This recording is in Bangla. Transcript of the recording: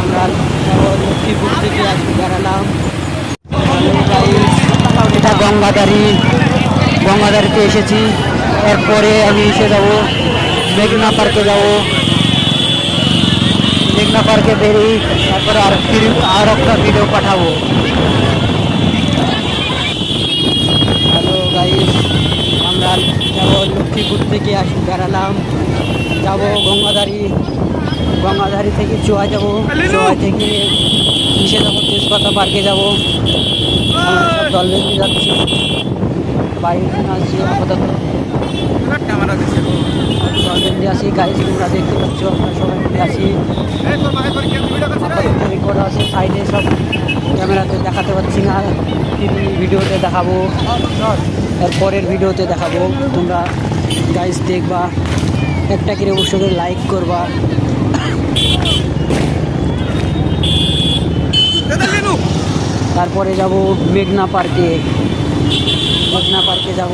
আমরা লক্ষ্মীপুর থেকে আজকে বেড়ালাম। এটা গঙ্গাধারীতে এসেছি। এরপরে আমি এসে যাব মেঘনা পার্কে যাব। মেঘনা পার্কে বেরিয়ে তারপরে আর একটা ভিডিও পাঠাবো। হ্যালো গাইস, আমরা যাব লক্ষ্মীপুর থেকে বেড়ালাম, যাব গঙ্গাধারী থেকে চোয়া যাব, চোয়া থেকে মিশে যাবো তেজপাতা পার্কে যাব। দল বেঁধে যাচ্ছি, বাইরে আসছি আপাতত ক্যামেরা দিচ্ছি, দল বেঁধে আসি। গাইস তোমরা দেখতে পাচ্ছ, আমরা সবাই মিলে আসি। আপাতত রেকর্ড আছে সাইডে, সব ক্যামেরাতে দেখাতে পাচ্ছি না, ভিডিওতে দেখাবো, এর পরের ভিডিওতে দেখাবো। তোমরা গাইস দেখবা, একটা করে অবশ্য করে লাইক করবা। তারপরে যাব মেঘনা পার্কে যাব।